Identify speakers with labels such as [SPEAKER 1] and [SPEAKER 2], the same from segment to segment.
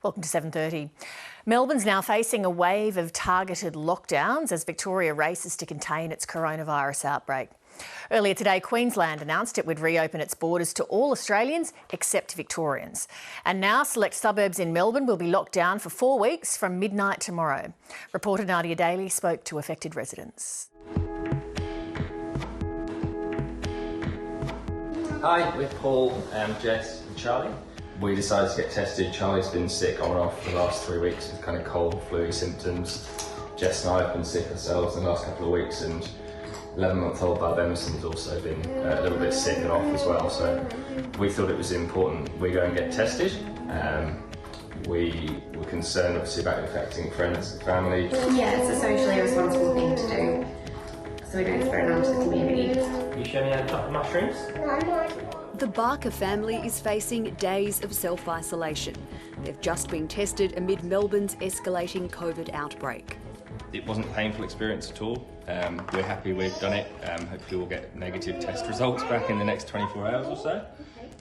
[SPEAKER 1] Welcome to 7:30. Melbourne's now facing a wave of targeted lockdowns as Victoria races to contain its coronavirus outbreak. Earlier today, Queensland announced it would reopen its borders to all Australians except Victorians. And now select suburbs in Melbourne will be locked down for 4 weeks from midnight tomorrow. Reporter Nadia Daly spoke to affected residents.
[SPEAKER 2] Hi, we're Paul, Jess and Charlie. We decided to get tested. Charlie's been sick on and off for the last 3 weeks with kind of cold, flu symptoms. Jess and I have been sick ourselves in the last couple of weeks, and 11-month-old Bub Emerson's also been a little bit sick and off as well. So we thought it was important we go and get tested. We were concerned obviously about affecting friends and family.
[SPEAKER 3] Yeah, it's a socially responsible thing to do. So we don't spread it onto the community.
[SPEAKER 2] You show me how to chop mushrooms?
[SPEAKER 4] The Barker family is facing days of self-isolation. They've just been tested amid Melbourne's escalating COVID outbreak.
[SPEAKER 2] It wasn't a painful experience at all. We're happy we've done it. Hopefully we'll get negative test results back in the next 24 hours or so.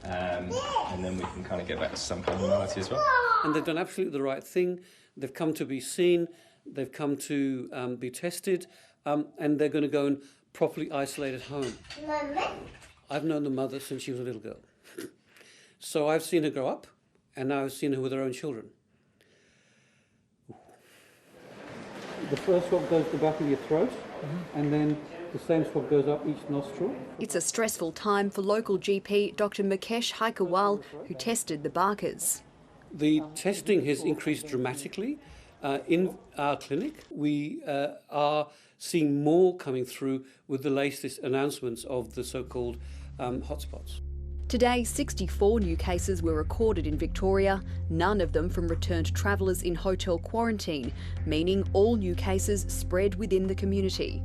[SPEAKER 2] And then we can kind of get back to some kind of normality as well.
[SPEAKER 5] And they've done absolutely the right thing. They've come to be seen, they've come to be tested, and they're going to go and properly isolate at home. I've known the mother since she was a little girl. So I've seen her grow up, and now I've seen her with her own children. The first swab goes to the back of your throat, and then the same swab goes up each nostril.
[SPEAKER 4] It's a stressful time for local GP Dr Mukesh Haikawal, who tested the Barkers.
[SPEAKER 5] The testing has increased dramatically in our clinic. We are seeing more coming through with the latest announcements of the so-called hotspots.
[SPEAKER 4] Today, 64 new cases were recorded in Victoria, none of them from returned travellers in hotel quarantine, meaning all new cases spread within the community.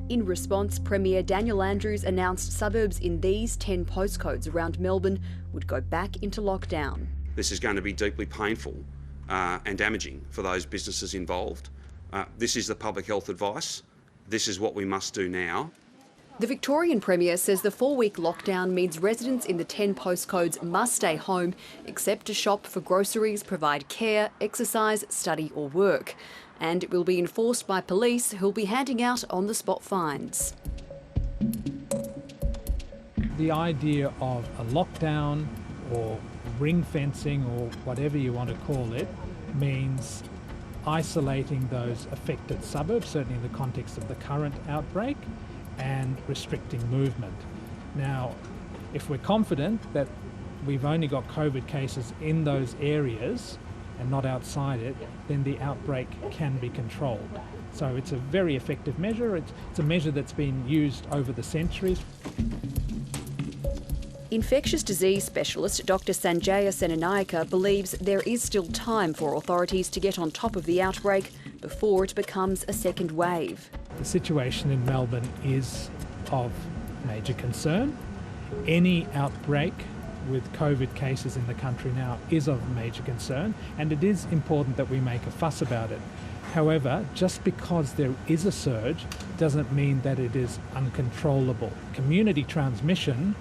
[SPEAKER 4] In response, Premier Daniel Andrews announced suburbs in these 10 postcodes around Melbourne would go back into lockdown.
[SPEAKER 6] This is going to be deeply painful and damaging for those businesses involved. This is the public health advice. This is what we must do now.
[SPEAKER 4] The Victorian Premier says the 4-week lockdown means residents in the 10 postcodes must stay home except to shop for groceries, provide care, exercise, study or work. And it will be enforced by police who'll be handing out on-the-spot fines.
[SPEAKER 7] The idea of a lockdown or ring fencing or whatever you want to call it means isolating those affected suburbs, certainly in the context of the current outbreak, and restricting movement. Now, if we're confident that we've only got COVID cases in those areas and not outside it, then the outbreak can be controlled. So it's a very effective measure. It's a measure that's been used over the centuries.
[SPEAKER 4] Infectious disease specialist Dr Sanjaya Senanayake believes there is still time for authorities to get on top of the outbreak before it becomes a second wave.
[SPEAKER 7] The situation in Melbourne is of major concern. Any outbreak with COVID cases in the country now is of major concern, and it is important that we make a fuss about it. However, just because there is a surge doesn't mean that it is uncontrollable. Community transmission,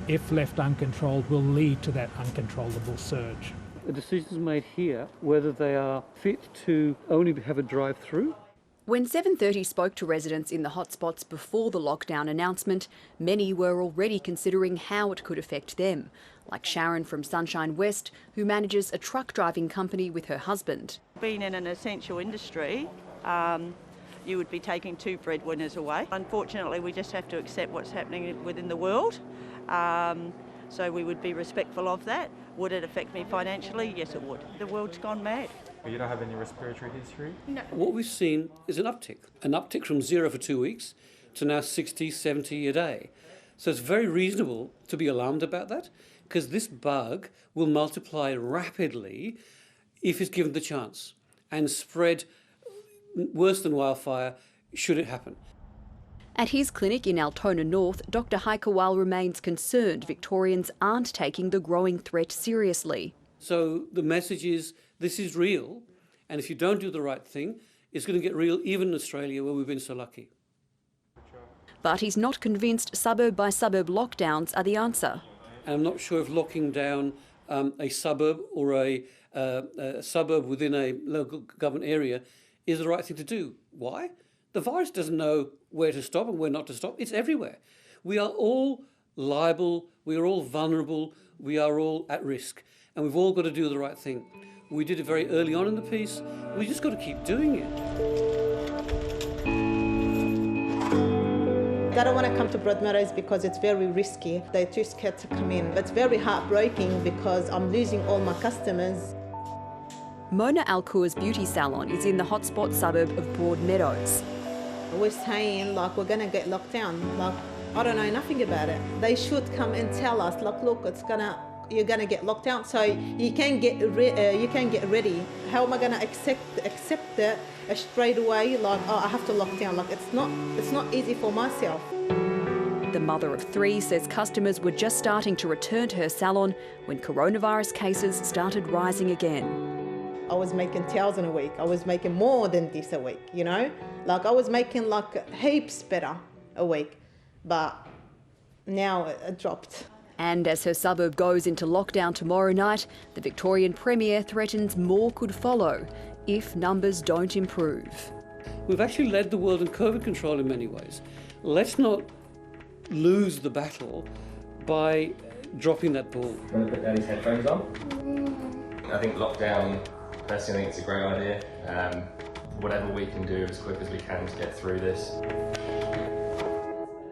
[SPEAKER 7] if left uncontrolled, will lead to that uncontrollable surge.
[SPEAKER 5] The decisions made here, whether they are fit to only have a drive-through.
[SPEAKER 4] When 7:30 spoke to residents in the hotspots before the lockdown announcement, many were already considering how it could affect them, like Sharon from Sunshine West, who manages a truck driving company with her husband.
[SPEAKER 8] Being in an essential industry, you would be taking 2 breadwinners away. Unfortunately, we just have to accept what's happening within the world. So we would be respectful of that. Would it affect me financially? Yes, it would. The world's gone mad.
[SPEAKER 9] But you don't have any respiratory history?
[SPEAKER 8] No.
[SPEAKER 5] What we've seen is an uptick from 0 for 2 weeks to now 60, 70 a day. So it's very reasonable to be alarmed about that, because this bug will multiply rapidly if it's given the chance and spread worse than wildfire should it happen.
[SPEAKER 4] At his clinic in Altona North, Dr Haikawal remains concerned Victorians aren't taking the growing threat seriously.
[SPEAKER 5] So the message is, this is real, and if you don't do the right thing, it's going to get real even in Australia, where we've been so lucky.
[SPEAKER 4] But he's not convinced suburb-by-suburb lockdowns are the answer.
[SPEAKER 5] And I'm not sure if locking down a suburb or a a suburb within a local government area is the right thing to do. Why? The virus doesn't know where to stop and where not to stop. It's everywhere. We are all liable, we are all vulnerable, we are all at risk, and we've all got to do the right thing. We did it very early on in the piece. We just got to keep doing it.
[SPEAKER 10] I don't want to come to Broadmeadows because it's very risky. They're too scared to come in. It's very heartbreaking because I'm losing all my customers.
[SPEAKER 4] Mona Alcour's beauty salon is in the hotspot suburb of Broadmeadows.
[SPEAKER 10] We're saying, like, we're going to get locked down. Like, I don't know nothing about it. They should come and tell us, like, look, you're gonna get locked down, so you can get ready. How am I gonna accept it straight away? Like, oh, I have to lock down. Like, it's not easy for myself.
[SPEAKER 4] The mother of 3 says customers were just starting to return to her salon when coronavirus cases started rising again.
[SPEAKER 10] I was making 1,000 a week. I was making more than this a week, you know? Like, I was making like heaps better a week, but now it dropped.
[SPEAKER 4] And as her suburb goes into lockdown tomorrow night, the Victorian Premier threatens more could follow if numbers don't improve.
[SPEAKER 5] We've actually led the world in COVID control in many ways. Let's not lose the battle by dropping that ball.
[SPEAKER 2] You want to put Daddy's headphones on? I think lockdown, personally, I think it's a great idea. Whatever we can do as quick as we can to get through this.